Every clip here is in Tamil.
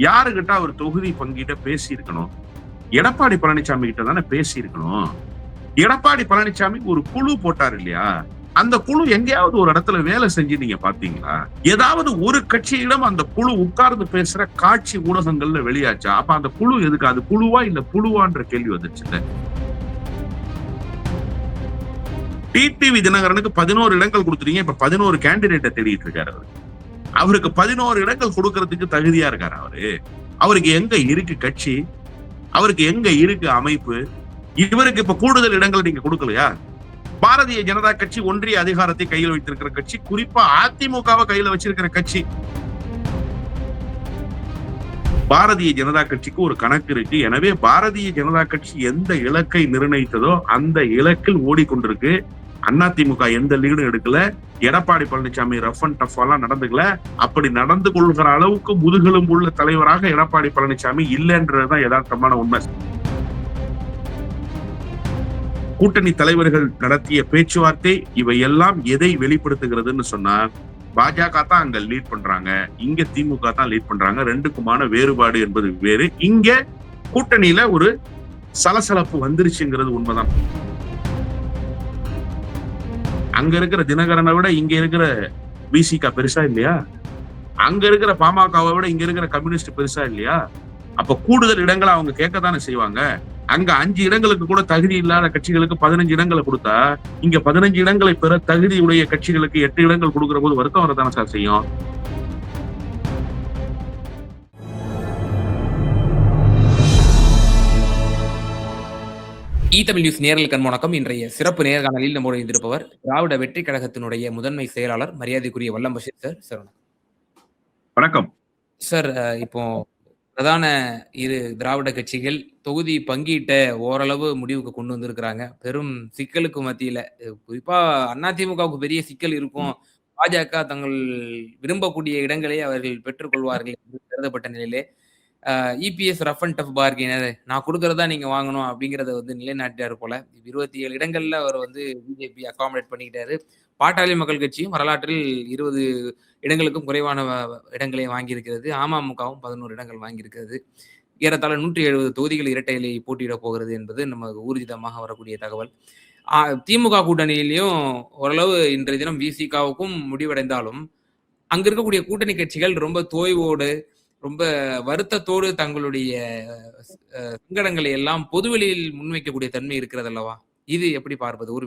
யாருகிட்ட அவர் தொகுதி பங்கிட்ட பேசி இருக்கணும்? எடப்பாடி பழனிசாமி கிட்ட தானே பேசி இருக்கணும். எடப்பாடி பழனிசாமி ஒரு குழு போட்டார் இல்லையா? அந்த குழு எங்கேயாவது ஒரு இடத்துல வேலை செஞ்சு நீங்க பாத்தீங்களா? ஏதாவது ஒரு கட்சியிடம் அந்த குழு உட்கார்ந்து பேசுற காட்சி ஊடகங்கள்ல வெளியாச்சா? அப்ப அந்த குழு எதுக்கு? அது குழுவா இல்ல புழுவான்ற கேள்வி வந்துச்சுல்ல. டிடிவி தினகரனுக்கு 11 இடங்கள் கொடுத்துட்டீங்க. இப்ப 11 கேண்டிடேட்டை தேடிட்டு இருக்காரு அவரு. அவருக்கு 11 இடங்கள் கொடுக்கறதுக்கு தகுதியா இருக்காரு அவரு. அவருக்கு எங்க இருக்கு கட்சி? அவருக்கு எங்க இருக்கு அமைப்பு? இவருக்கு இப்ப கூடுதல் இடங்கள் நீங்க கொடுக்கலையா? பாரதிய ஜனதா கட்சி ஒன்றிய அதிகாரத்தை கையில் வைத்திருக்கிற கட்சி, குறிப்பா அதிமுகவை கையில வச்சிருக்கிற கட்சி. பாரதிய ஜனதா கட்சிக்கு ஒரு கணக்கு இருக்கு. எனவே பாரதிய ஜனதா கட்சி எந்த இலக்கை நிர்ணயித்ததோ அந்த இலக்கில் ஓடிக்கொண்டிருக்கு. அதிமுக எந்த லீடும் எடுக்கல. Edappadi Palaniswami rough and tough எல்லாம் நடந்துக்கல. அப்படி நடந்து கொள்கிற அளவுக்கு முதுகெலும்பு உள்ள தலைவராக எடப்பாடி பழனிசாமி இல்லைன்றதுதான் யதார்த்தமான உண்மை. கூட்டணி தலைவர்கள் நடத்திய பேச்சுவார்த்தை இவையெல்லாம் எதை வெளிப்படுத்துகிறதுன்னு சொன்னா, பாஜக தான் அங்க லீட் பண்றாங்க, இங்க திமுக தான் லீட் பண்றாங்க. ரெண்டுக்குமான வேறுபாடு என்பது வேறு. இங்க கூட்டணியில ஒரு சலசலப்பு வந்துருச்சுங்கிறது உண்மைதான். அங்க இருக்கிற தினகரனை விட இங்க இருக்கிற விசிக பெருசா இல்லையா? அங்க இருக்கிற பாமகவை விட இங்க இருக்கிற கம்யூனிஸ்ட் பெருசா இல்லையா? அப்ப கூடுதல் இடங்களை அவங்க கேட்கத்தானே செய்வாங்க. அங்க 5 இடங்களுக்கு கூட தகுதி இல்லாத கட்சிகளுக்கு 15 இடங்களை கொடுத்தா, இங்க 15 இடங்களை பெற தகுதியுடைய கட்சிகளுக்கு 8 இடங்கள் கொடுக்கிற போது வருத்தம் வரதானே சார் செய்யும். தமிழ் நியூஸ் நேயர்களுக்கு வணக்கம். இன்றைய சிறப்பு நேர்காணலில் நம்மோடு இருந்திருப்பவர் திராவிட வெற்றி கழகத்தினுடைய முதன்மை செயலாளர் மரியாதைக்குரிய வல்லம் பஷீர் சார். சார் வணக்கம் சார். இப்போ பிரதான இரு திராவிட கட்சிகள் தொகுதி பங்கீட்ட ஓரளவு முடிவுக்கு கொண்டு வந்திருக்கிறாங்க. பெரும் சிக்கலுக்கு மத்தியில குறிப்பா அதிமுகவுக்கு பெரிய சிக்கல் இருக்கும். பாஜக தங்கள் விரும்பக்கூடிய இடங்களை அவர்கள் பெற்றுக்கொள்வார்கள் என்று கருதப்பட்ட நிலையிலே இபிஎஸ் ரஃப் அண்ட் டஃப் பார்கெனர், நான் கொடுக்கறதா நீங்க வாங்கணும் அப்படிங்கறத வந்து நிலைநாட்டாரு போல. 27 இடங்கள்ல அவர் வந்து பிஜேபி அகாமடேட் பண்ணிக்கிட்டாரு. பாட்டாளி மக்கள் கட்சியும் வரலாற்றில் 20 இடங்களுக்கும் குறைவான இடங்களை வாங்கியிருக்கிறது. அமமுகவும் 11 இடங்கள் வாங்கியிருக்கிறது. ஏறத்தாழ 170 தொகுதிகள் இரட்டையிலே போட்டியிட போகிறது என்பது நமக்கு ஊர்ஜிதமாக வரக்கூடிய தகவல். திமுக கூட்டணியிலையும் ஓரளவு இன்றைய தினம் விசிகாவுக்கும் முடிவடைந்தாலும் அங்க இருக்கக்கூடிய கூட்டணி கட்சிகள் ரொம்ப தோய்வோடு, ரொம்ப வருத்தத்தோடு தங்களுடைய சங்கடங்களை எல்லாம் பொதுவெளியில் முன்வைக்கக்கூடிய தன்மை இருக்கிறது அல்லவா? இது எப்படி பார்ப்பது? ஒரு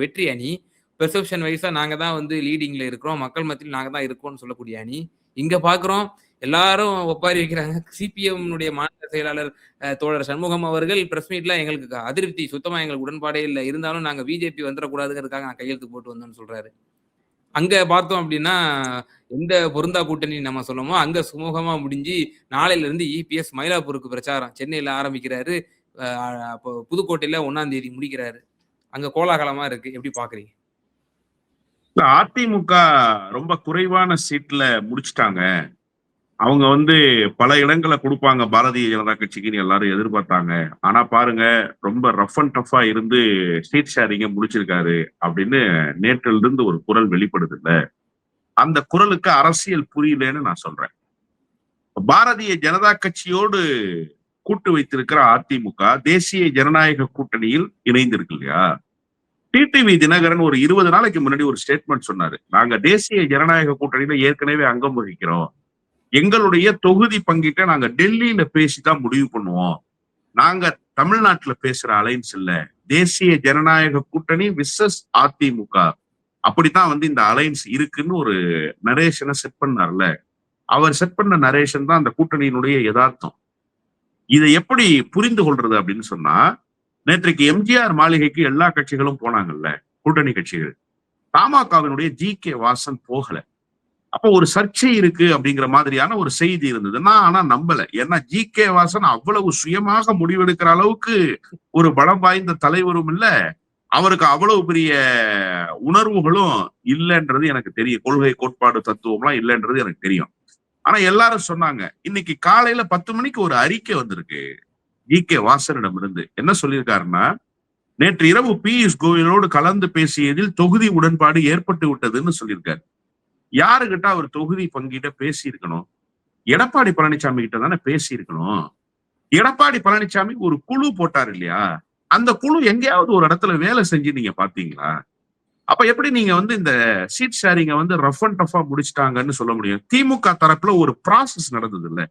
வெற்றி அணி பெர்செப்ஷன் வைஸா நாங்க தான் வந்து லீடிங்ல இருக்கிறோம், மக்கள் மத்தியில் நாங்க தான் இருக்கோம்னு சொல்லக்கூடிய அணி. இங்க பாக்குறோம் எல்லாரும் ஒப்பாரி வைக்கிறாங்க. சிபிஎம் மாநில செயலாளர் தோழர் சண்முகம் அவர்கள் பிரஸ் மீட்ல எங்களுக்கு அதிருப்தி, சுத்தமா எங்களுக்கு உடன்பாடே இல்லை, இருந்தாலும் நாங்க பிஜேபி வந்துடக்கூடாதுங்கிறதுக்காக நான் கையெழுத்து போட்டு வந்தோம்னு சொல்றாரு. அங்க பார்த்தோம் அப்படின்னா எந்த பொருந்தா கூட்டணி நம்ம சொல்லமோ அங்க சுமூகமா முடிஞ்சு நாளையில இருந்து இபிஎஸ் மயிலாப்பூருக்கு பிரச்சாரம் சென்னையில ஆரம்பிக்கிறாரு. புதுக்கோட்டையில 1ஆம் தேதி முடிக்கிறாரு. அங்க கோலாகலமா இருக்கு. எப்படி பாக்குறீங்க? அதிமுக ரொம்ப குறைவான சீட்ல முடிச்சுட்டாங்க. அவங்க வந்து பல இடங்களை கொடுப்பாங்க பாரதிய ஜனதா கட்சிக்குன்னு எல்லாரும் எதிர்பார்த்தாங்க. ஆனா பாருங்க, ரொம்ப ரஃப் அண்ட் டஃபா இருந்து சீட் ஷேரிங்க முடிச்சிருக்காரு அப்படின்னு நேற்றிலிருந்து இருந்து ஒரு குரல் வெளிப்படுது இல்ல. அந்த குரலுக்கு அரசியல் புரியலன்னு நான் சொல்றேன். பாரதிய ஜனதா கட்சியோடு கூட்டு வைத்திருக்கிற அதிமுக தேசிய ஜனநாயக கூட்டணியில் இணைந்திருக்கு இல்லையா? டிடிவி தினகரன் ஒரு 20 நாளைக்கு முன்னாடி ஒரு ஸ்டேட்மெண்ட் சொன்னாரு. நாங்க தேசிய ஜனநாயக கூட்டணியில ஏற்கனவே அங்கம் வகிக்கிறோம். எங்களுடைய தொகுதி பங்கீட்டை நாங்க டெல்லியில பேசிதான் முடிவு பண்ணுவோம். நாங்க தமிழ்நாட்டுல பேசுற அலைன்ஸ் இல்ல. தேசிய ஜனநாயக கூட்டணி விசஸ் அதிமுக. அப்படித்தான் வந்து இந்த அலைன்ஸ் இருக்குன்னு ஒரு நரேஷனை செட் பண்ணார்ல. அவர் செட் பண்ண நரேஷன் தான் அந்த கூட்டணியினுடைய யதார்த்தம். இதை எப்படி புரிந்து கொள்றது அப்படின்னு சொன்னா, நேற்றைக்கு எம்ஜிஆர் மாளிகைக்கு எல்லா கட்சிகளும் போனாங்கல்ல, கூட்டணி கட்சிகள். பாமகவினுடைய ஜி.கே. வாசன் போகல. அப்போ ஒரு சர்ச்சை இருக்கு அப்படிங்கிற மாதிரியான ஒரு செய்தி இருந்தது. நான் ஆனா நம்பல. ஏன்னா ஜி.கே. வாசன் அவ்வளவு சுயமாக முடிவெடுக்கிற அளவுக்கு ஒரு பலம் வாய்ந்த தலைவரும் இல்ல, அவருக்கு அவ்வளவு பெரிய உணர்வுகளும் இல்லைன்றது எனக்கு தெரியும். கொள்கை கோட்பாடு தத்துவம்லாம் இல்லைன்றது எனக்கு தெரியும். ஆனா எல்லாரும் சொன்னாங்க. இன்னைக்கு காலையில 10 மணிக்கு ஒரு அறிக்கை வந்திருக்கு ஜி.கே. வாசனிடம் இருந்து. என்ன சொல்லியிருக்காருன்னா, நேற்று இரவு பியூஷ் கோயலோடு கலந்து பேசியதில் தொகுதி உடன்பாடு ஏற்பட்டு விட்டதுன்னு சொல்லியிருக்காரு. யாருகிட்ட அவர் தொகுதி பங்கீட்ட பேசி இருக்கணும்? எடப்பாடி பழனிசாமி கிட்ட தானே பேசியிருக்கணும். எடப்பாடி பழனிசாமி ஒரு குழு போட்டார் இல்லையா? அந்த குழு எங்கேயாவது ஒரு இடத்துல வேலை செஞ்சு நீங்க பார்த்தீங்களா? அப்ப எப்படி நீங்க வந்து இந்த சீட் ஷேரிங்க வந்து ரஃப் அண்ட் டஃப்பா முடிச்சுட்டாங்கன்னு சொல்ல முடியும்? திமுக தரப்புல ஒரு ப்ராசஸ் நடந்தது இல்ல.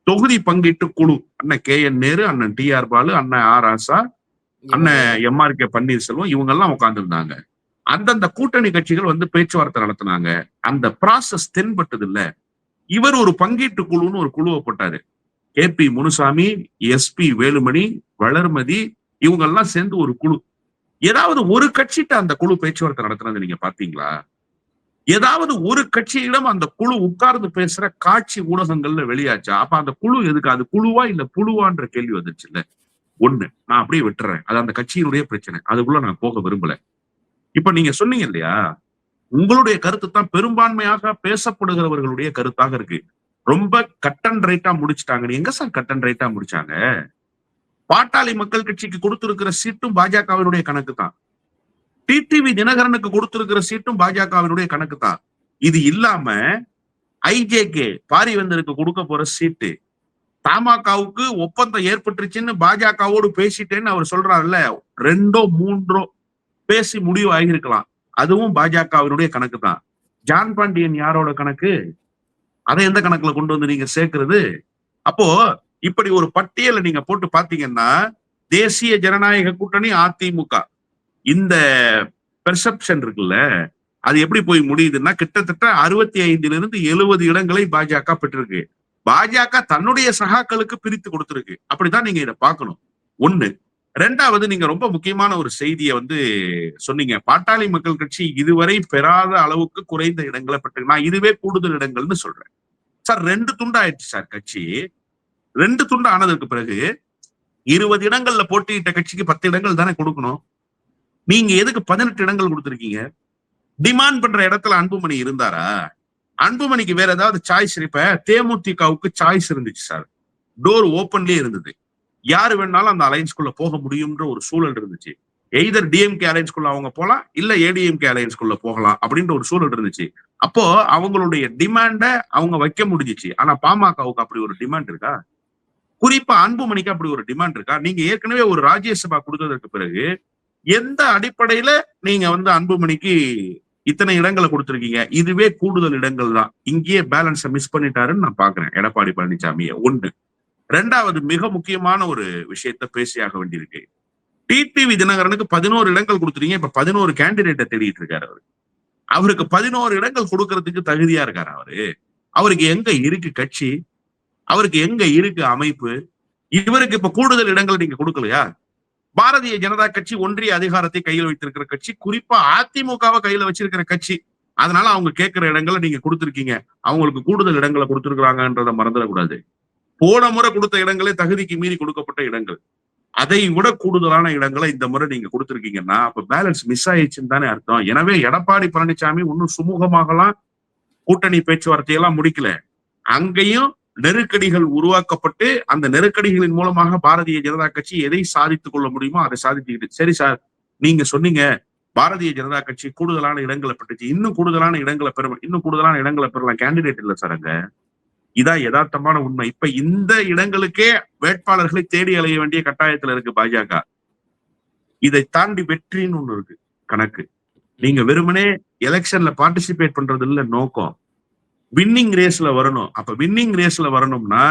தொகுதி பங்கீட்டு குழு. அண்ணன் கே.என். நேரு, அண்ணன் டி.ஆர். பாலு, அண்ணன் ஆ. ராசா, இவங்க அண்ணன் எல்லாம் எம்.ஆர்.கே. பன்னீர்செல்வம் இவங்க எல்லாம் உட்கார்ந்திருந்தாங்க. அந்தந்த கூட்டணி கட்சிகள் வந்து பேச்சுவார்த்தை நடத்தினாங்க. அந்த ப்ராசஸ் தென்பட்டது இல்ல. இவர் ஒரு பங்கீட்டு குழுன்னு ஒரு குழுவை போட்டாரு. கே.பி. முனுசாமி, எஸ்.பி. வேலுமணி, வளர்மதி இவங்க எல்லாம் சேர்ந்து ஒரு குழு. ஏதாவது ஒரு கட்சிட்ட அந்த குழு பேச்சுவார்த்தை நடத்துனது நீங்க பாத்தீங்களா? ஏதாவது ஒரு கட்சியிடம் அந்த குழு உட்கார்ந்து பேசுற காட்சி ஊடகங்கள்ல வெளியாச்சா? அப்ப அந்த குழு எதுக்கு? அது குழுவா இல்ல புழுவான்ற கேள்வி வந்துச்சு இல்ல. ஒண்ணு நான் அப்படியே விட்டுறேன். அது அந்த கட்சியினுடைய பிரச்சனை. அதுக்குள்ள நான் போக விரும்பல. இப்ப நீங்க சொன்னீங்க இல்லையா? உங்களுடைய கருத்து தான் பெரும்பான்மையாக பேசப்படுகிறவர்களுடைய கருத்தாக இருக்கு. ரொம்ப கட் அண்ட் ரைட்டா முடிச்சுட்டாங்க. எங்க சார் கட் அண்ட் ரைட்டா முடிச்சாங்க? பாட்டாளி மக்கள் கட்சிக்கு கொடுத்திருக்கிற சீட்டும் பாஜகவினுடைய கணக்கு தான். டிடிவி தினகரனுக்கு கொடுத்திருக்கிற சீட்டும் பாஜகவினுடைய கணக்கு தான். இது இல்லாம ஐஜேகே பாரிவேந்தருக்கு கொடுக்க போற சீட்டு தமாகவுக்கு ஒப்பந்தம் ஏற்பட்டுருச்சுன்னு பாஜகவோடு பேசிட்டேன்னு அவர் சொல்றாருல்ல. 2ஓ 3ஓ பேசி முடிவு ஆகியிருக்கலாம். அதுவும் பாஜகவினுடைய கணக்கு தான். ஜான் பாண்டியன் யாரோட கணக்கு? அதை எந்த கணக்குல கொண்டு வந்து நீங்க சேர்க்கிறது? அப்போ இப்படி ஒரு பட்டியலை நீங்க போட்டு பாத்தீங்கன்னா தேசிய ஜனநாயக கூட்டணி அதிமுக இந்த பெர்செப்ஷன் இருக்குல்ல, அது எப்படி போய் முடியுதுன்னா கிட்டத்தட்ட 65 70 இடங்களை பாஜக பெற்றிருக்கு. பாஜக தன்னுடைய சகாக்களுக்கு பிரித்து கொடுத்திருக்கு. அப்படிதான் நீங்க இதை பார்க்கணும். ஒண்ணு. ரெண்டாவது நீங்க ரொம்ப முக்கியமான ஒரு செய்தியை வந்து சொன்னீங்க. பாட்டாளி மக்கள் கட்சி இதுவரை பெறாத அளவுக்கு குறைந்த இடங்களை பெற்று நான் இதுவே கூடுதல் இடங்கள்னு சொல்றேன். சார் 2 துண்டு ஆயிடுச்சு சார் கட்சி. 2 துண்டு ஆனதுக்கு பிறகு 20 இடங்கள்ல போட்டியிட்ட கட்சிக்கு 10 இடங்கள் தானே கொடுக்கணும். நீங்க எதுக்கு 18 இடங்கள் கொடுத்திருக்கீங்க? டிமாண்ட் பண்ற இடத்துல அன்புமணி இருந்தாரா? அன்புமணிக்கு வேற ஏதாவது சாய்ஸ் இப்ப தேமுதிகவுக்கு சாய்ஸ் இருந்துச்சு சார். டோர் ஓப்பன்லயே இருந்தது. யாரு வேணாலும் அந்த அலைன்ஸ்குள்ள போக முடியும்ன்ற ஒரு சூழல் இருந்துச்சு. எய்தர் டிஎம்கே அலைன்ஸ்குள்ள அவங்க போலாம், இல்ல ஏடிஎம்கே அலைன்ஸ்குள்ள போகலாம் அப்படின்ற ஒரு சூழல் இருந்துச்சு. அப்போ அவங்களுடைய டிமாண்ட அவங்க வைக்க முடிஞ்சிச்சு. ஆனா பாமகவுக்கு அப்படி ஒரு டிமாண்ட் இருக்கா? குறிப்பா அன்புமணிக்கு அப்படி ஒரு டிமாண்ட் இருக்கா? நீங்க ஏற்கனவே ஒரு ராஜ்யசபா கொடுத்ததற்கு பிறகு எந்த அடிப்படையில நீங்க வந்து அன்புமணிக்கு இத்தனை இடங்களை கொடுத்திருக்கீங்க? இதுவே கூடுதல் இடங்கள் தான். இங்கேயே பேலன்ஸை மிஸ் பண்ணிட்டாருன்னு நான் பாக்குறேன் எடப்பாடி பழனிசாமியை. ஒண்ணு. ரெண்டாவது மிக முக்கியமான ஒரு விஷயத்த பேசியாக வேண்டியிருக்கு. டிடிவி தினகரனுக்கு 11 இடங்கள் கொடுத்துறீங்க. இப்ப 11 கேண்டிடேட்டை தேடிட்டு இருக்காரு அவரு. அவருக்கு 11 இடங்கள் கொடுக்கறதுக்கு தகுதியா இருக்காரு அவரு. அவருக்கு எங்க இருக்கு கட்சி? அவருக்கு எங்க இருக்கு அமைப்பு? இவருக்கு இப்ப கூடுதல் இடங்கள் நீங்க கொடுக்கலையா? பாரதிய ஜனதா கட்சி ஒன்றிய அதிகாரத்தை கையில் வைத்திருக்கிற கட்சி, குறிப்பா அதிமுகவை கையில வச்சிருக்கிற கட்சி. அதனால அவங்க கேட்கிற இடங்களை நீங்க கொடுத்திருக்கீங்க. அவங்களுக்கு கூடுதல் இடங்களை கொடுத்திருக்கிறாங்கன்றத மறந்துடக்கூடாது. போன முறை கொடுத்த இடங்களே தகுதிக்கு மீறி கொடுக்கப்பட்ட இடங்கள். அதை விட கூடுதலான இடங்களை இந்த முறை நீங்க கொடுத்திருக்கீங்கன்னா அப்ப பேலன்ஸ் மிஸ் ஆயிடுச்சுன்னு தானே அர்த்தம். எனவே எடப்பாடி பழனிசாமி இன்னும் சுமூகமாகலாம் கூட்டணி பேச்சுவார்த்தையெல்லாம் முடிக்கல. அங்கேயும் நெருக்கடிகள் உருவாக்கப்பட்டு அந்த நெருக்கடிகளின் மூலமாக பாரதிய ஜனதா கட்சி எதை சாதித்துக் கொள்ள முடியுமோ அதை சாதிச்சுக்கிட்டு. சரி சார், நீங்க சொன்னீங்க பாரதிய ஜனதா கட்சி கூடுதலான இடங்களை பெற்றுச்சு. இன்னும் கூடுதலான இடங்களை பெறலாம். கேண்டிடேட் இல்ல சார் அங்க. இதான் யதார்த்தமான உண்மை. இப்ப இந்த இடங்களுக்கே வேட்பாளர்களை தேடி அலைய வேண்டிய கட்டாயத்துல இருக்கு பாஜக. இதை தாண்டி வெற்றின்னு ஒண்ணு இருக்கு கணக்கு. நீங்க வெறுமனே எலெக்ஷன்ல பார்ட்டிசிபேட் பண்றது இல்ல நோக்கம். வின்னிங் ரேஸ்ல வரணும். அப்ப வின்னிங் ரேஸ்ல வரணும்னா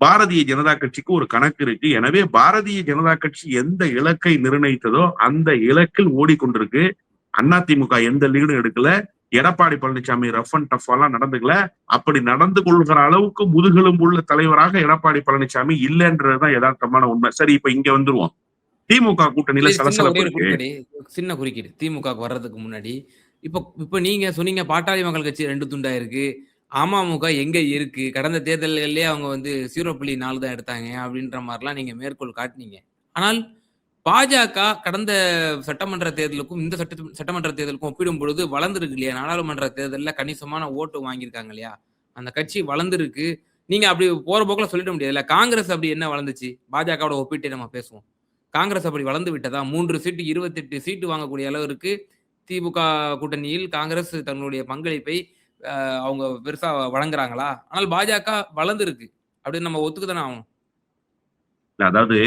பாரதிய ஜனதா கட்சிக்கு ஒரு கணக்கு இருக்கு. எனவே பாரதிய ஜனதா கட்சி எந்த இலக்கை நிர்ணயித்ததோ அந்த இலக்கில் ஓடிக்கொண்டிருக்கு. அதிமுக எந்த லீடும் எடுக்கல. Edappadi Palaniswami rough and tough எல்லாம் நடந்துக்கல. அப்படி நடந்து கொள்கிற அளவுக்கு முதுகெலும்பு உள்ள தலைவராக எடப்பாடி பழனிசாமி இல்லைன்றதுதான் யதார்த்தமான உண்மை. சரி, இப்ப இங்க வந்துருவோம். திமுக கூட்டணியில சலசலப்பு இருக்கு. சின்ன குறுக்கீடு திமுக வர்றதுக்கு முன்னாடி இப்ப நீங்க சொன்னீங்க பாட்டாளி மக்கள் கட்சி 2 துண்டா இருக்கு. அமமுக எங்க இருக்கு? கடந்த தேர்தல்கள்லயே அவங்க வந்து 0.4 தான் எடுத்தாங்க அப்படின்ற மாதிரிலாம் நீங்க மேற்கோள் காட்டினீங்க. ஆனால் பாஜக கடந்த சட்டமன்ற தேர்தலுக்கும் இந்த சட்டமன்ற தேர்தலுக்கும் ஒப்பிடும் பொழுது வளர்ந்துருக்கு இல்லையா? நாடாளுமன்ற தேர்தலில் கணிசமான ஓட்டு வாங்கியிருக்காங்க இல்லையா? அந்த கட்சி வளர்ந்துருக்கு. நீங்க அப்படி போற போக்குல சொல்லிட முடியாதுல்ல. காங்கிரஸ் அப்படி என்ன வளர்ந்துச்சு? பாஜகவோட ஒப்பிட்டு நம்ம பேசுவோம். காங்கிரஸ் அப்படி வளர்ந்து விட்டதா? 3 சீட்டு 28 சீட்டு வாங்கக்கூடிய அளவிற்கு திமுக கூட்டணியில் காங்கிரஸ் தன்னுடைய பங்களிப்பை அவங்க பெருசா வழங்குறாங்களா? ஆனால் பாஜக வளர்ந்திருக்கு. அப்படின்னு நம்ம ஒத்துக்க தானே ஆகணும். அதாவது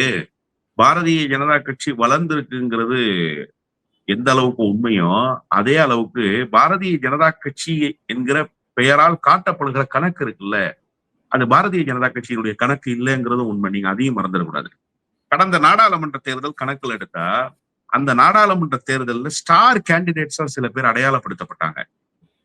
பாரதிய ஜனதா கட்சி வளர்ந்திருக்குங்கிறது எந்த அளவுக்கு உண்மையோ, அதே அளவுக்கு பாரதிய ஜனதா கட்சி என்கிற பெயரால் காட்டப்படுகிற கணக்கு இருக்குல்ல, அது பாரதிய ஜனதா கட்சியினுடைய கணக்கு இல்லைங்கிறதும் உண்மை. நீங்க அதையும் மறந்துடக்கூடாது. கடந்த நாடாளுமன்ற தேர்தல் கணக்குல எடுத்தா, அந்த நாடாளுமன்ற தேர்தல்ல ஸ்டார் கேண்டிடேட்ஸா சில பேர் அடையாளப்படுத்தப்பட்டாங்க.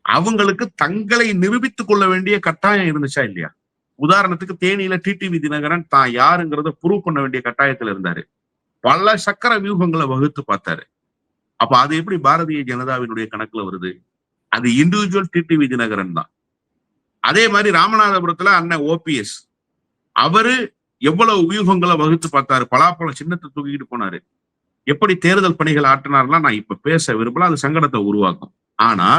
அவங்களுக்கு தங்களை நிரூபித்துக் கொள்ள வேண்டிய கட்டாயம் இருந்துச்சா இல்லையா? உதாரணத்துக்கு தேனியில டிடிவி தினகரன் தான் யாருங்கிறத ப்ரூவ் பண்ண வேண்டிய கட்டாயத்துல இருந்தாரு. பல சக்கர வியூகங்களை வகுத்து பார்த்தாரு. அப்ப அது எப்படி பாரதிய ஜனதாவினுடைய கணக்குல வருது? அது இண்டிவிஜுவல் டிடிவி தினகரன் தான். அதே மாதிரி ராமநாதபுரத்துல அண்ணன் ஓபிஎஸ் அவரு எவ்வளவு வியூகங்களை வகுத்து பார்த்தாரு. பலாப்பழம் சின்னத்தை தூக்கிட்டு போனாரு. எப்படி தேர்தல் பணிகள் ஆற்றினார்னா நான் இப்ப பேச விரும்பல, அது சங்கடத்தை உருவாக்கும். ஆனா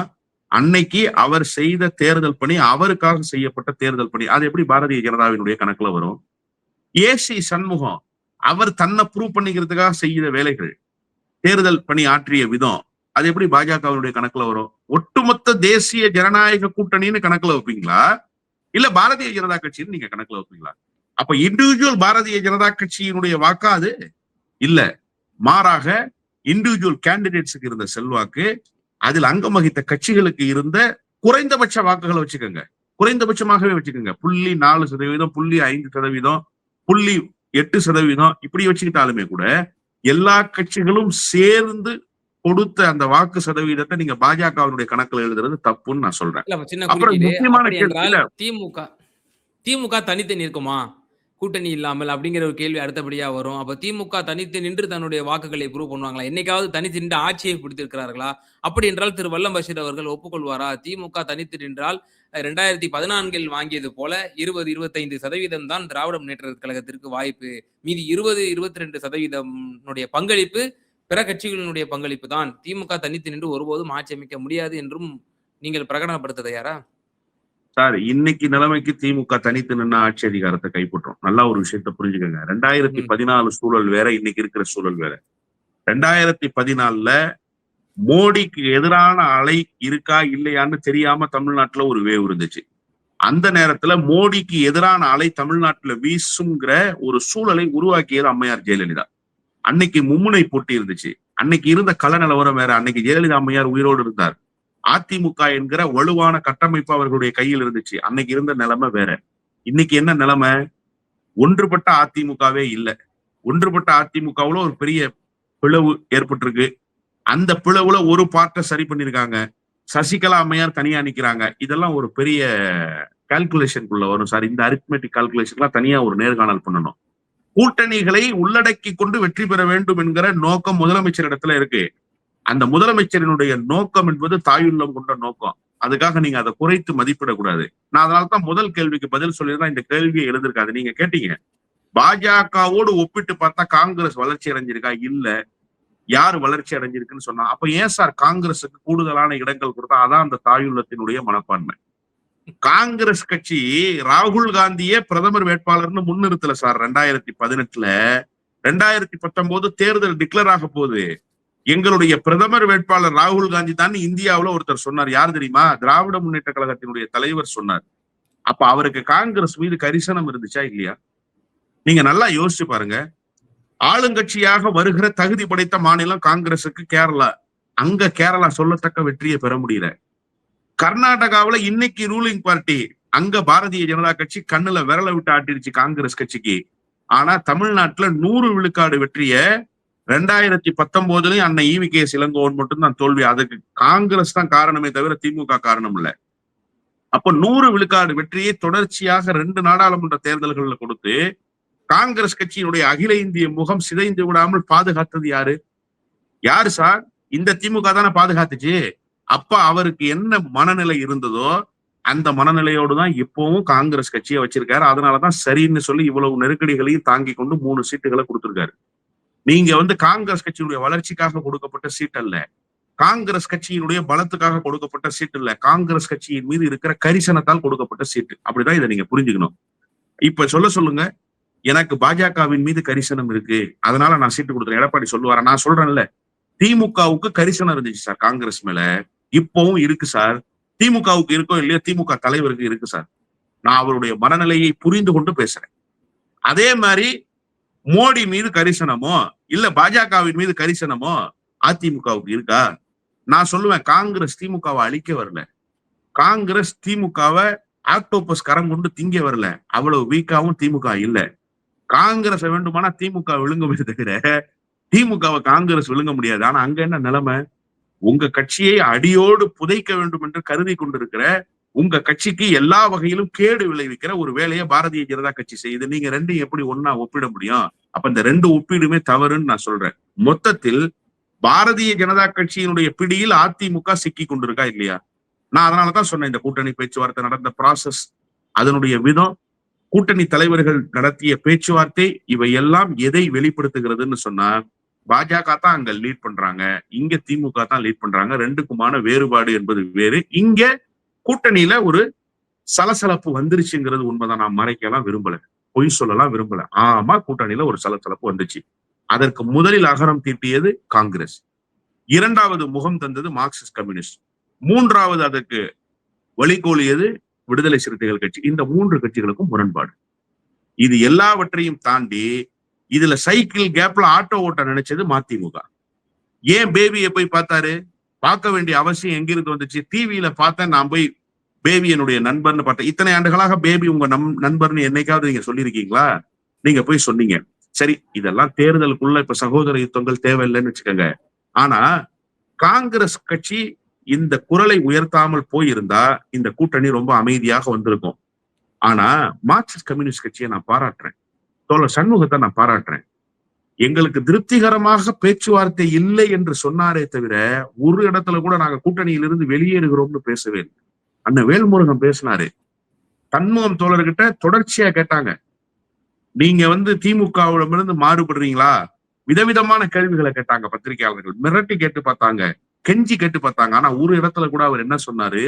அன்னைக்கு அவர் செய்த தேர்தல் பணி, அவருக்காக செய்யப்பட்ட தேர்தல் பணி, அது எப்படி பாரதிய ஜனதாவினுடைய கணக்குல வரும்? ஏசி சண்முகம் அவர் தன்னை ப்ரூவ் பண்ணிக்கிறதுக்காக செய்த வேலைகள், தேர்தல் பணி ஆற்றிய விதம், அது எப்படி பாஜகவினுடைய கணக்குல வரும்? ஒட்டுமொத்த தேசிய ஜனநாயக கூட்டணின்னு கணக்குல வைப்பீங்களா, இல்ல பாரதிய ஜனதா கட்சின்னு நீங்க கணக்குல வைப்பீங்களா? அப்ப இண்டிவிஜுவல் பாரதிய ஜனதா கட்சியினுடைய வாக்கா அது இல்ல. மாறாக இண்டிவிஜுவல் கேண்டிடேட்ஸுக்கு இருந்த செல்வாக்கு, அதில் அங்கம் வகித்த கட்சிகளுக்கு இருந்த குறைந்தபட்ச வாக்குகளை வச்சுக்கோங்க. குறைந்தபட்சமாகவே வச்சுக்கோங்க. 0.4%, 0.5%, 0.8% இப்படி வச்சுக்கிட்டாலுமே கூட எல்லா கட்சிகளும் சேர்ந்து கொடுத்த அந்த வாக்கு சதவீதத்தை நீங்க பாஜகவினுடைய கணக்குல எழுதுறது தப்புன்னு நான் சொல்றேன். இல்ல சின்ன அப்புறம் குறுக்கீடு. முக்கியமான அப்படி கேள்வி என்றால் இல்ல. திமுக தனித்து நிற்குமா? கூட்டணி இல்லாமல் அப்படிங்கிற ஒரு கேள்வி அடுத்தபடியா வரும். அப்ப திமுக தனித்து நின்று தன்னுடைய வாக்குகளை ப்ரூவ் பண்ணுவாங்களா? என்னைக்காவது தனித்து நின்று ஆட்சியை பிடித்திருக்கிறார்களா? அப்படி என்றால் திரு வல்லம் பஷீர் அவர்கள் ஒப்புக்கொள்வாரா? திமுக தனித்து நின்றால் 2014ல் வாங்கியது போல 20, 25% தான் திராவிட முன்னேற்ற கழகத்திற்கு வாய்ப்பு. மீதி 20, 22% பங்களிப்பு பிற கட்சிகளினுடைய பங்களிப்பு தான். திமுக தனித்து நின்று ஒருபோதும் ஆட்சி அமைக்க முடியாது என்றும் நீங்கள் பிரகடனப்படுத்த தயாரா? சார், இன்னைக்கு நிலைமைக்கு திமுக தனித்து நின்று ஆட்சி அதிகாரத்தை கைப்பற்றும். நல்லா ஒரு விஷயத்தை புரிஞ்சுக்கோங்க. ம். 2014 சூழல் வேற, இன்னைக்கு இருக்கிற சூழல் வேற. 2014ல மோடிக்கு எதிரான அலை இருக்கா இல்லையான்னு தெரியாம தமிழ்நாட்டுல ஒரு வேவ் இருந்துச்சு. அந்த நேரத்துல மோடிக்கு எதிரான அலை தமிழ்நாட்டுல வீசுங்கிற ஒரு சூழலை உருவாக்கியது அம்மையார் ஜெயலலிதா. அன்னைக்கு மும்முனை போட்டி இருந்துச்சு. அன்னைக்கு இருந்த கள நிலவரம் வேற. அன்னைக்கு ஜெயலலிதா அம்மையார் உயிரோடு இருந்தார். அதிமுக என்கிற வலுவான கட்டமைப்பு அவர்களுடைய கையில் இருந்துச்சு. அன்னைக்கு இருந்த நிலைமை வேற. இன்னைக்கு என்ன நிலைமை? ஒன்றுபட்ட அதிமுகவே இல்ல. ஒன்றுபட்ட அதிமுகவுல ஒரு பெரிய பிளவு ஏற்பட்டிருக்கு. அந்த பிளவுல ஒரு பார்ட்டை சரி பண்ணிருக்காங்க. சசிகலா அம்மையார் தனியா நிக்கிறாங்க. இதெல்லாம் ஒரு பெரிய கால்குலேஷனுக்குள்ள வரும் சார். இந்த அரித்மெட்டிக் கால்குலேஷன்லாம் தனியா ஒரு நேர்காணல் பண்ணணும். கூட்டணிகளை உள்ளடக்கி கொண்டு வெற்றி பெற வேண்டும் என்கிற நோக்கம் முதலமைச்சரிடத்துல இருக்கு. அந்த முதலமைச்சரினுடைய நோக்கம் என்பது தாயுள்ளம் கொண்ட நோக்கம். அதுக்காக நீங்க அதை குறைத்து மதிப்பிடக்கூடாது. நான் அதனாலதான் முதல் கேள்விக்கு பதில் சொல்லிதான் இந்த கேள்வியை எழுந்திருக்காது. நீங்க கேட்டீங்க, பாஜகவோடு ஒப்பிட்டு பார்த்தா காங்கிரஸ் வளர்ச்சி அடைஞ்சிருக்கா? இல்ல. யார் வளர்ச்சி அடைஞ்சிருக்குன்னு சொன்னா, அப்ப ஏன் சார் காங்கிரஸுக்கு கூடுதலான இடங்கள் கொடுத்தா? அதான் அந்த தாயுள்ளத்தினுடைய மனப்பான்மை. காங்கிரஸ் கட்சி ராகுல் காந்தியே பிரதமர் வேட்பாளர்னு முன்னிறுத்தல சார் 2018ல. 2019 தேர்தல் டிக்ளேர் ஆக போகுது. எங்களுடைய பிரதமர் வேட்பாளர் ராகுல் காந்தி தான் இந்தியாவுல ஒருத்தர் சொன்னார். யார் தெரியுமா? திராவிட முன்னேற்ற கழகத்தினுடைய தலைவர் சொன்னார். அப்ப அவருக்கு காங்கிரஸ் மீது கரிசனம் இருந்துச்சா இல்லையா? நீங்க நல்லா யோசிச்சு பாருங்க. ஆளுங்கட்சியாக வருகிற தகுதி படைத்த மாநிலம் காங்கிரசுக்கு கேரளா. அங்க கேரளா சொல்லத்தக்க வெற்றியை பெற முடியல. கர்நாடகாவுல இன்னைக்கு ரூலிங் பார்ட்டி, அங்க பாரதிய ஜனதா கட்சி கண்ணுல விரல விட்டு ஆட்டிருச்சு காங்கிரஸ் கட்சிக்கு. ஆனா தமிழ்நாட்டுல 100 விழுக்காடு வெற்றிய 2019லயும் அண்ணன் ஈவி.கே. இளங்கோவன் மட்டும் தான் தோல்வி. அதுக்கு காங்கிரஸ் தான் காரணமே தவிர திமுக காரணம் இல்ல. அப்ப 100 விழுக்காடு வெற்றியை தொடர்ச்சியாக 2 நாடாளுமன்ற தேர்தல்கள்ல கொடுத்து காங்கிரஸ் கட்சியினுடைய அகில இந்திய முகம் சிதைந்து விடாமல் பாதுகாத்தது யாரு? யாரு சார்? இந்த திமுக தானே பாதுகாத்துச்சு. அப்ப அவருக்கு என்ன மனநிலை இருந்ததோ அந்த மனநிலையோடு தான் இப்பவும் காங்கிரஸ் கட்சியை வச்சிருக்காரு. அதனாலதான் சரின்னு சொல்லி இவ்வளவு நெருக்கடிகளையும் தாங்கி கொண்டு 3 சீட்டுகளை கொடுத்திருக்காரு. நீங்க காங்கிரஸ் கட்சியினுடைய வளர்ச்சிக்காக கொடுக்கப்பட்ட சீட் அல்ல. காங்கிரஸ் கட்சியினுடைய பலத்துக்காக கொடுக்கப்பட்ட சீட் இல்ல. காங்கிரஸ் கட்சியின் மீது இருக்கிற கரிசனத்தால் கொடுக்கப்பட்ட சீட்டு. அப்படிதான் இதை நீங்க புரிஞ்சுக்கணும். இப்ப சொல்லுங்க, எனக்கு பாஜகவின் மீது கரிசனம் இருக்கு, அதனால நான் சீட்டு கொடுக்குறேன் எடப்பாடி சொல்லுவாரா? நான் சொல்றேன்ல, திமுகவுக்கு கரிசனம் இருந்துச்சு சார் காங்கிரஸ் மேல. இப்பவும் இருக்கு சார். திமுகவுக்கு இருக்கோ இல்லையோ திமுக தலைவருக்கு இருக்கு சார். நான் அவருடைய மனநிலையை புரிந்து கொண்டு பேசுறேன். அதே மாதிரி மோடி மீது கரிசனமோ இல்ல பாஜகவின் மீது கரிசனமோ அதிமுகவுக்கு இருக்கா? நான் சொல்லுவேன், காங்கிரஸ் திமுகவை அழிக்க வரல. காங்கிரஸ் திமுகவை ஆக்டோபஸ் கரம் கொண்டு திங்க வரல. அவ்வளவு வீக்காவும் திமுக இல்ல. காங்கிரஸ் வேண்டுமானா திமுக விழுங்குமே தவிர திமுகவை காங்கிரஸ் விழுங்க முடியாது. ஆனா அங்க என்ன நிலைமை? உங்க கட்சியை அடியோடு புதைக்க வேண்டும் என்று கருதி கொண்டிருக்கிற உங்க கட்சிக்கு எல்லா வகையிலும் கேடு விளைவிக்கிற ஒரு வேலையை பாரதிய ஜனதா கட்சி செய்யுது. நீங்க ரெண்டையும் எப்படி ஒன்னா ஒப்பிட முடியும்? அப்ப இந்த ரெண்டு ஒப்பீடுமே தவறுன்னு நான் சொல்றேன். மொத்தத்தில் பாரதிய ஜனதா கட்சியினுடைய பிடியில் அதிமுக சிக்கி கொண்டிருக்கா இல்லையா? நான் அதனாலதான் சொன்னேன், இந்த கூட்டணி பேச்சுவார்த்தை நடந்த ப்ராசஸ், அதனுடைய விதம், கூட்டணி தலைவர்கள் நடத்திய பேச்சுவார்த்தை, இவை எல்லாம் எதை வெளிப்படுத்துகிறதுன்னு சொன்னா, பாஜக தான் அங்க லீட் பண்றாங்க, இங்க திமுக தான் லீட் பண்றாங்க. ரெண்டுக்குமான வேறுபாடு என்பது வேறு. இங்க கூட்டணியில ஒரு சலசலப்பு வந்துருச்சுங்கிறது உண்மைதான். நான் மறைக்கலாம் விரும்பல, பொய் சொல்லலாம் விரும்பல. ஆமா, கூட்டணியில ஒரு சலசலப்பு வந்துச்சு. அதற்கு முதலில் அகரம் தீட்டியது காங்கிரஸ், இரண்டாவது முகம் தந்தது மார்க்சிஸ்ட் கம்யூனிஸ்ட், மூன்றாவது அதற்கு வழிகோலியது விடுதலை சிறுத்தைகள் கட்சி. இந்த மூன்று கட்சிகளுக்கும் முரண்பாடு. இது எல்லாவற்றையும் தாண்டி இதுல சைக்கிள் கேப்ல ஆட்டோ ஓட்ட நினைச்சது மதிமுக. ஏன் பேபியை போய் பார்த்தாரு? பார்க்க வேண்டிய அவசியம் எங்கிருந்து வந்துச்சு? டிவியில பார்த்தேன், நான் போய் பேபி என்னுடைய நண்பர்னு பார்த்தேன். இத்தனை ஆண்டுகளாக பேபி உங்க நண்பர்னு என்னைக்காவது நீங்க சொல்லியிருக்கீங்களா? நீங்க போய் சொன்னீங்க. சரி, இதெல்லாம் தேர்தலுக்குள்ள இப்ப சகோதர யுத்தங்கள் தேவையில்லைன்னு வச்சுக்கோங்க. ஆனா காங்கிரஸ் கட்சி இந்த குரலை உயர்த்தாமல் போயிருந்தா இந்த கூட்டணி ரொம்ப அமைதியாக வந்திருக்கும். ஆனா மார்க்சிஸ்ட் கம்யூனிஸ்ட் கட்சியை நான் பாராட்டுறேன், தோழர் சண்முகத்தை நான் பாராட்டுறேன். எங்களுக்கு திருப்திகரமாக பேச்சுவார்த்தை இல்லை என்று சொன்னாரே தவிர ஒரு இடத்துல கூட நாங்க கூட்டணியிலிருந்து வெளியேறுகிறோம்னு பேசவே இல்லை. அண்ணன் வேல்முருகன் பேசினாரு. சண்முகம் தோழர்கிட்ட தொடர்ச்சியா கேட்டாங்க, நீங்க திமுகவிடமிருந்து மாறுபடுறீங்களா? விதவிதமான கேள்விகளை கேட்டாங்க பத்திரிகையாளர்கள். மிரட்டி கேட்டு பார்த்தாங்க, கெஞ்சி கேட்டு பார்த்தாங்க. ஆனா ஒரு இடத்துல கூட அவர் என்ன சொன்னாரு?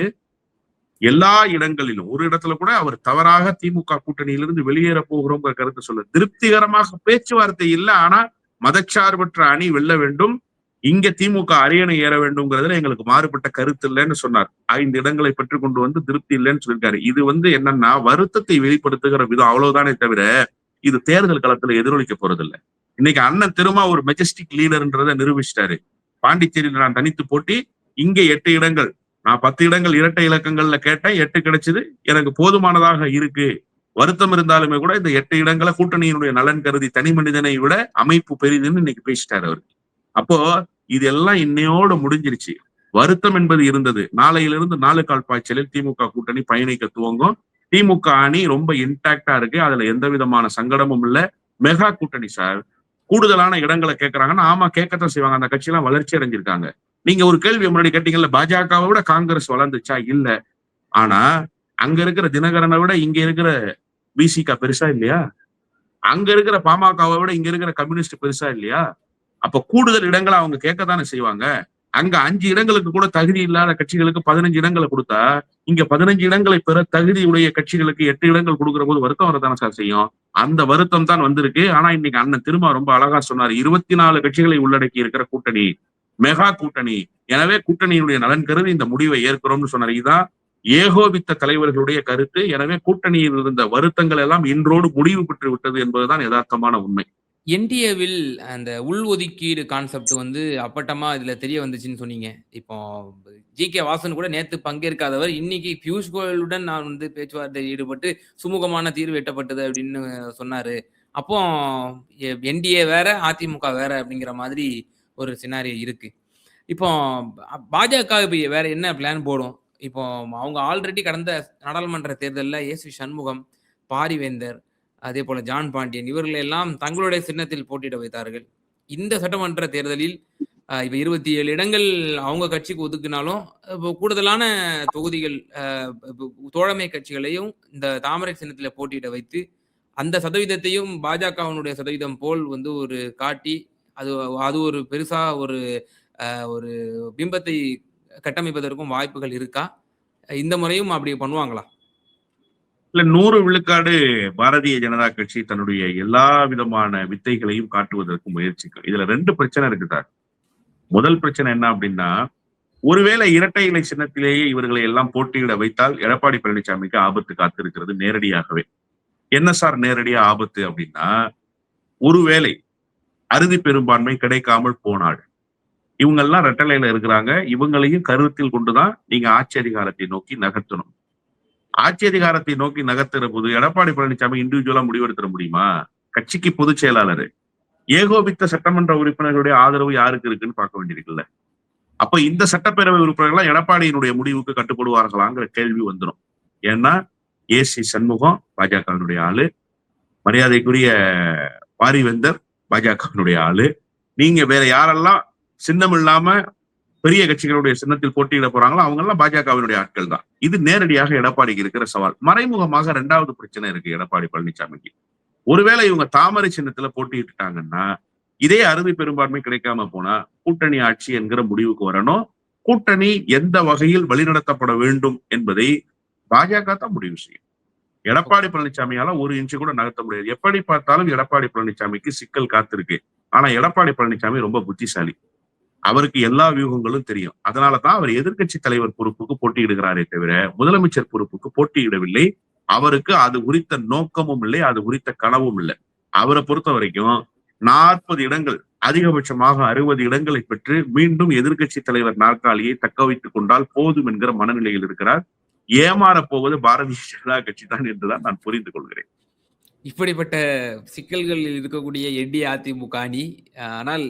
எல்லா இடங்களிலும் ஒரு இடத்துல கூட அவர் தவறாக திமுக கூட்டணியிலிருந்து வெளியேற போகிறோம் கருத்து சொல்ல. திருப்திகரமாக பேச்சுவார்த்தை இல்லை, ஆனா மதச்சார்பற்ற அணி வெல்ல வேண்டும், இங்க திமுக அரியணை ஏற வேண்டும்ங்கிறதுல எங்களுக்கு மாறுபட்ட கருத்து இல்லைன்னு சொன்னார். 5 இடங்களை பெற்றுக் கொண்டு திருப்தி இல்லைன்னு சொல்லியிருக்காரு. இது என்னன்னா வருத்தத்தை வெளிப்படுத்துகிற விதம், அவ்வளவுதானே தவிர இது தேர்தல் களத்துல எதிரொலிக்க போறது இல்லை. இன்னைக்கு அண்ணன் திரும்ப ஒரு மெஜஸ்டிக் லீடர்ன்றதை நிரூபிச்சிட்டாரு. பாண்டிச்சேரியில் நான் தனித்து போட்டி, இங்க 8 இடங்கள், நான் 10 இடங்கள் இரட்டை இலக்கங்கள்ல கேட்டேன், 8 கிடைச்சது, எனக்கு போதுமானதாக இருக்கு. வருத்தம் இருந்தாலுமே கூட இந்த 8 இடங்களை கூட்டணியினுடைய நலன் கருதி தனி மனிதனை விட அமைப்பு பெரிதுன்னு இன்னைக்கு பேசிட்டாரு அவரு. அப்போ இதெல்லாம் இன்னையோட முடிஞ்சிருச்சு. வருத்தம் என்பது இருந்தது. நாளையிலிருந்து 4 கால் பாய்ச்சலில் திமுக கூட்டணி பயணிக்க துவங்கும். திமுக அணி ரொம்ப இன்டாக்டா இருக்கு, அதுல எந்த விதமான சங்கடமும் இல்ல. மெகா கூட்டணி சார், கூடுதலான இடங்களை கேட்கறாங்கன்னா ஆமா கேட்கத்தான் செய்வாங்க. அந்த கட்சி எல்லாம் வளர்ச்சி அடைஞ்சிருக்காங்க. நீங்க ஒரு கேள்வி முன்னாடி கேட்டீங்கல்ல, பாஜகவை விட காங்கிரஸ் வளர்ந்துச்சா? இல்ல. ஆனா அங்க இருக்கிற தினகரனை விட இங்க இருக்கிற பிசிக பெருசா இல்லையா? அங்க இருக்கிற பாமகவை விட இங்க இருக்கிற கம்யூனிஸ்ட் பெருசா இல்லையா? அப்ப கூடுதல் இடங்களை அவங்க கேட்கத்தானே செய்வாங்க. அங்க 5 இடங்களுக்கு கூட தகுதி இல்லாத கட்சிகளுக்கு 15 இடங்களை கொடுத்தா, இங்க 15 இடங்களை பெற தகுதியுடைய கட்சிகளுக்கு 8 இடங்கள் கொடுக்கிற போது வருத்தம் வரதானே சார் செய்யும். அந்த வருத்தம் தான் வந்திருக்கு. ஆனா இன்னைக்கு அண்ணன் திரும்ப ரொம்ப அழகா சொன்னாரு, 24 கட்சிகளை உள்ளடக்கி இருக்கிற கூட்டணி, மெகா கூட்டணி. எனவே கூட்டணியினுடைய நலன் கருதி இந்த முடிவை ஏற்கிறோம்னு சொன்னார். இதுதான் ஏகோபித்த தலைவர்களுடைய கருத்து. எனவே கூட்டணியில் இருந்த வருத்தங்கள் எல்லாம் இன்றோடு முடிவு பெற்று விட்டது என்பதுதான் யதார்த்தமான உண்மை. என்டிஏவில் அந்த உள்ஒதுக்கீடு கான்செப்ட் அப்பட்டமா இதுல தெரிய வந்துச்சுன்னு சொன்னீங்க. இப்போ ஜி.கே. வாசன் கூட நேத்து பங்கேற்காதவர் இன்னைக்கு பியூஷ் கோயலுடன் நான் பேச்சுவார்த்தையில் ஈடுபட்டு சுமூகமான தீர்வு எட்டப்பட்டது அப்படின்னு சொன்னாரு. அப்போ என்டிஏ வேற, அதிமுக வேற அப்படிங்கிற மாதிரி ஒரு சினாரியோ இருக்கு. இப்போ பாஜக வேற என்ன பிளான் போடும்? இப்போ அவங்க ஆல்ரெடி கடந்த நாடாளுமன்ற தேர்தலில் ஏசி சண்முகம், பாரிவேந்தர், அதே போல ஜான் பாண்டியன் இவர்கள் எல்லாம் தங்களுடைய சின்னத்தில் போட்டியிட வைத்தார்கள். இந்த சட்டமன்ற தேர்தலில் இப்ப 27 இடங்கள் அவங்க கட்சிக்கு ஒதுக்கினாலும் கூடுதலான தொகுதிகள் தோழமை கட்சிகளையும் இந்த தாமரை சின்னத்துல போட்டியிட வைத்து அந்த சதவீதத்தையும் பாஜகவினுடைய சதவீதம் போல் ஒரு காட்டி அது ஒரு பெருசா ஒரு ஒரு பிம்பத்தை கட்டமைப்பதற்கும் வாய்ப்புகள் இருக்கா? இந்த முறையும் அப்படி பண்ணுவாங்களா? இல்ல, 100 விழுக்காடு பாரதிய ஜனதா கட்சி தன்னுடைய எல்லா விதமான வித்தைகளையும் காட்டுவதற்கு முயற்சிக்கும். இதுல 2 பிரச்சனை இருக்கு சார். முதல் பிரச்சனை என்ன அப்படின்னா, ஒருவேளை இரட்டை இலை சின்னத்திலேயே இவர்களை எல்லாம் போட்டியிட வைத்தால் எடப்பாடி பழனிசாமிக்கு ஆபத்து காத்திருக்கிறது நேரடியாகவே. என்ன சார் நேரடியா ஆபத்து அப்படின்னா, ஒருவேளை அறுதி பெரும்பான்மை கிடைக்காமல் போனாள், இவங்க எல்லாம் ரெட்டலையில இருக்கிறாங்க, இவங்களையும் கருத்தில் கொண்டுதான் நீங்க ஆட்சி அதிகாரத்தை நோக்கி நகர்த்தணும். ஆட்சி அதிகாரத்தை நோக்கி நகர்த்துற போது எடப்பாடி பழனிசாமி இண்டிவிஜுவலா முடிவெடுத்துட முடியுமா? கட்சிக்கு பொதுச் செயலாளர், ஏகோபித்த சட்டமன்ற உறுப்பினர்களுடைய ஆதரவு யாருக்கு இருக்குன்னு பார்க்க வேண்டியிருக்குல்ல. அப்ப இந்த சட்டப்பேரவை உறுப்பினர்கள் எடப்பாடியினுடைய முடிவுக்கு கட்டுப்படுவார்களாங்கிற கேள்வி வந்துடும். ஏன்னா ஏசி சண்முகம் பாஜகவினுடைய ஆளு, மரியாதைக்குரிய பாரிவேந்தர் பாஜகவினுடைய ஆளு, நீங்க வேற யாரெல்லாம் சின்னம் இல்லாம பெரிய கட்சிகளுடைய சின்னத்தில் போட்டியிட போறாங்களோ அவங்க எல்லாம் பாஜகவினுடைய ஆட்கள் தான். இது நேரடியாக எடப்பாடிக்கு இருக்கிற சவால். மறைமுகமாக 2வது பிரச்சனை இருக்கு எடப்பாடி பழனிசாமிக்கு. ஒருவேளை இவங்க தாமரை சின்னத்துல போட்டியிட்டாங்கன்னா, இதே அறுதி பெரும்பான்மை கிடைக்காம போனா கூட்டணி ஆட்சி என்கிற முடிவுக்கு வரணும். கூட்டணி எந்த வகையில் வழிநடத்தப்பட வேண்டும் என்பதை பாஜக தான் முடிவு செய்யும். எடப்பாடி பழனிசாமியால ஒரு இன்ச்சு கூட நகர்த்த முடியாது. எப்படி பார்த்தாலும் எடப்பாடி பழனிசாமிக்கு சிக்கல் காத்திருக்கு. ஆனா எடப்பாடி பழனிசாமி ரொம்ப புத்திசாலி, அவருக்கு எல்லா வியூகங்களும் தெரியும். அதனாலதான் அவர் எதிர்க்கட்சி தலைவர் பொறுப்புக்கு போட்டியிடுகிறாரே தவிர முதலமைச்சர் பொறுப்புக்கு போட்டியிடவில்லை. அவருக்கு அது குறித்த நோக்கமும் இல்லை, அது குறித்த கனவும் இல்லை. அவரை பொறுத்த வரைக்கும் 40 இடங்கள், அதிகபட்சமாக 60 இடங்களை பெற்று மீண்டும் எதிர்க்கட்சி தலைவர் நாற்காலியை தக்க வைத்துக் கொண்டால் போதும் என்கிற மனநிலையில் இருக்கிறார். ஏமாறப் போவது பாரதிய ஜனதா கட்சி தான் என்றுதான் நான் புரிந்து கொள்கிறேன். இப்படிப்பட்ட சிக்கல்களில் இருக்கக்கூடிய என்டிஏ அதிமுக அணி, ஆனால்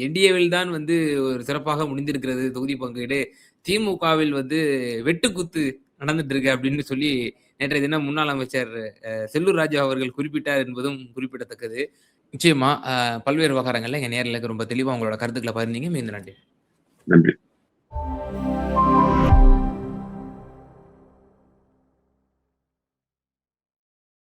என்டிஏவில் தான் வந்து ஒரு சிறப்பாக முடிந்திருக்கிறது தொகுதி பங்கீடு. திமுகவில் வந்து வெட்டுக்குத்து நடந்துட்டு இருக்கு அப்படின்னு சொல்லி நேற்றைய தினம் முன்னாள் அமைச்சர் செல்லூர் ராஜு அவர்கள் குறிப்பிட்டார் என்பதும் குறிப்பிடத்தக்கது. நிச்சயமா பல்வேறு விவகாரங்கள்ல எங்க நேரில் ரொம்ப தெளிவா உங்களோட கருத்துக்களை பகிர்ந்தீங்க. மீண்டும் நன்றி. நன்றி.